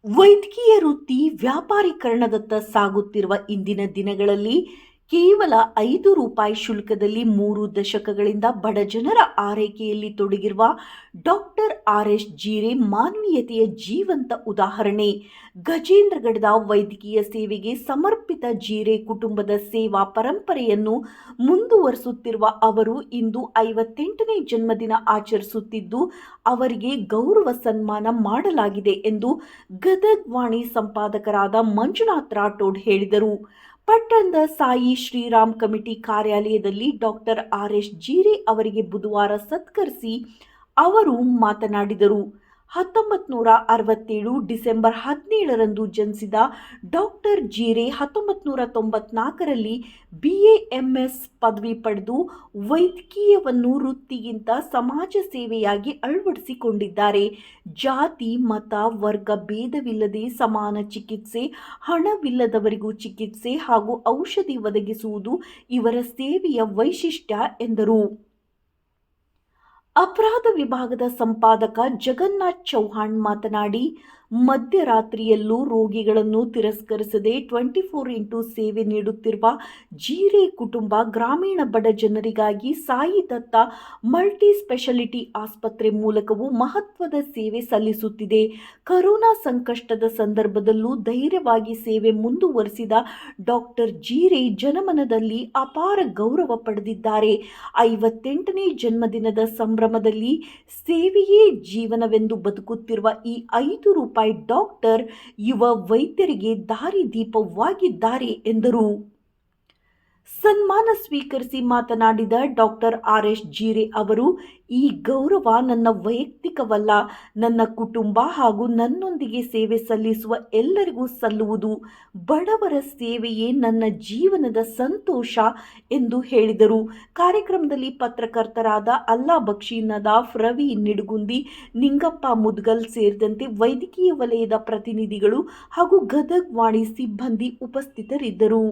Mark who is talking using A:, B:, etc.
A: ವೈದ್ಯಕೀಯ ವೃತ್ತಿ ವ್ಯಾಪಾರೀಕರಣದತ್ತ ಸಾಗುತ್ತಿರುವ ಇಂದಿನ ದಿನಗಳಲ್ಲಿ ಕೇವಲ ₹5 ಶುಲ್ಕದಲ್ಲಿ 3 ದಶಕಗಳಿಂದ ಬಡಜನರ ಆರೈಕೆಯಲ್ಲಿ ತೊಡಗಿರುವ ಡಾಕ್ಟರ್ ಆರ್.ಎಸ್. ಜೀರೆ ಮಾನವೀಯತೆಯ ಜೀವಂತ ಉದಾಹರಣೆ. ಗಜೇಂದ್ರಗಢದ ವೈದ್ಯಕೀಯ ಸೇವೆಗೆ ಸಮರ್ಪಿತ ಜೀರೆ ಕುಟುಂಬದ ಸೇವಾ ಪರಂಪರೆಯನ್ನು ಮುಂದುವರಿಸುತ್ತಿರುವ ಅವರು ಇಂದು 58ನೇ ಜನ್ಮದಿನ ಆಚರಿಸುತ್ತಿದ್ದು, ಅವರಿಗೆ ಗೌರವ ಸನ್ಮಾನ ಮಾಡಲಾಗಿದೆ ಎಂದು ಗದಗ್ ವಾಣಿ ಸಂಪಾದಕರಾದ ಮಂಜುನಾಥ್ ರಾಠೋಡ್ ಹೇಳಿದರು. ಪಟ್ಟಣದ ಸಾಯಿ ಶ್ರೀರಾಮ್ ಕಮಿಟಿ ಕಾರ್ಯಾಲಯದಲ್ಲಿ ಡಾಕ್ಟರ್ ಆರ್.ಎಸ್. ಜೀರೆ ಅವರಿಗೆ ಬುಧವಾರ ಸತ್ಕರಿಸಿ ಅವರು ಮಾತನಾಡಿದರು. 1967 ಡಿಸೆಂಬರ್ 17ರಂದು ಜನಿಸಿದ ಡಾಕ್ಟರ್ ಜೀರೆ 1994ರಲ್ಲಿ BA-MS ಪದವಿ ಪಡೆದು ವೈದ್ಯಕೀಯವನ್ನು ವೃತ್ತಿಗಿಂತ ಸಮಾಜ ಸೇವೆಯಾಗಿ ಅಳವಡಿಸಿಕೊಂಡಿದ್ದಾರೆ. ಜಾತಿ, ಮತ, ವರ್ಗ ಭೇದವಿಲ್ಲದೆ ಸಮಾನ ಚಿಕಿತ್ಸೆ, ಹಣವಿಲ್ಲದವರಿಗೂ ಚಿಕಿತ್ಸೆ ಹಾಗೂ ಔಷಧಿ ಒದಗಿಸುವುದು ಇವರ ಸೇವೆಯ ವೈಶಿಷ್ಟ್ಯ ಎಂದರು. ಅಪರಾಧ ವಿಭಾಗದ ಸಂಪಾದಕ ಜಗನ್ನಾಥ್ ಚೌಹಾಣ್ ಮಾತನಾಡಿ, ಮಧ್ಯರಾತ್ರಿಯಲ್ಲೂ ರೋಗಿಗಳನ್ನು ತಿರಸ್ಕರಿಸದೆ 24x ಸೇವೆ ನೀಡುತ್ತಿರುವ ಜೀರೆ ಕುಟುಂಬ ಗ್ರಾಮೀಣ ಬಡ ಜನರಿಗಾಗಿ ಸಾಯಿ ದತ್ತ ಮಲ್ಟಿ ಸ್ಪೆಷಾಲಿಟಿ ಆಸ್ಪತ್ರೆ ಮೂಲಕವೂ ಮಹತ್ವದ ಸೇವೆ ಸಲ್ಲಿಸುತ್ತಿದೆ. ಕರೋನಾ ಸಂಕಷ್ಟದ ಸಂದರ್ಭದಲ್ಲೂ ಧೈರ್ಯವಾಗಿ ಸೇವೆ ಮುಂದುವರಿಸಿದ ಡಾಕ್ಟರ್ ಜೀರೆ ಜನಮನದಲ್ಲಿ ಅಪಾರ ಗೌರವ ಪಡೆದಿದ್ದಾರೆ. 58ನೇ ಜನ್ಮದಿನದ ಸಂಭ್ರಮದಲ್ಲಿ ಸೇವೆಯೇ ಜೀವನವೆಂದು ಬದುಕುತ್ತಿರುವ ಈ ₹5 ಡಾಕ್ಟರ್ ಯುವ ವೈದ್ಯರಿಗೆ ದಾರಿದೀಪವಾಗಿದ್ದಾರೆ ಎಂದರು. ಸನ್ಮಾನ ಸ್ವೀಕರಿಸಿ ಮಾತನಾಡಿದ ಡಾಕ್ಟರ್ ಆರ್.ಎಸ್. ಜೀರೆ ಅವರು, ಈ ಗೌರವ ನನ್ನ ವೈಯಕ್ತಿಕವಲ್ಲ, ನನ್ನ ಕುಟುಂಬ ಹಾಗೂ ನನ್ನೊಂದಿಗೆ ಸೇವೆ ಸಲ್ಲಿಸುವ ಎಲ್ಲರಿಗೂ ಸಲ್ಲುವುದು. ಬಡವರ ಸೇವೆಯೇ ನನ್ನ ಜೀವನದ ಸಂತೋಷ ಎಂದು ಹೇಳಿದರು. ಕಾರ್ಯಕ್ರಮದಲ್ಲಿ ಪತ್ರಕರ್ತರಾದ ಅಲ್ಲಾ ಬಕ್ಷಿ, ನದಾಫ್, ರವಿ ನಿಡುಗುಂದಿ, ನಿಂಗಪ್ಪ ಮುದ್ಗಲ್ ಸೇರಿದಂತೆ ವೈದ್ಯಕೀಯ ವಲಯದ ಪ್ರತಿನಿಧಿಗಳು ಹಾಗೂ ಗದಗ್ ವಾಣಿ ಸಿಬ್ಬಂದಿ ಉಪಸ್ಥಿತರಿದ್ದರು.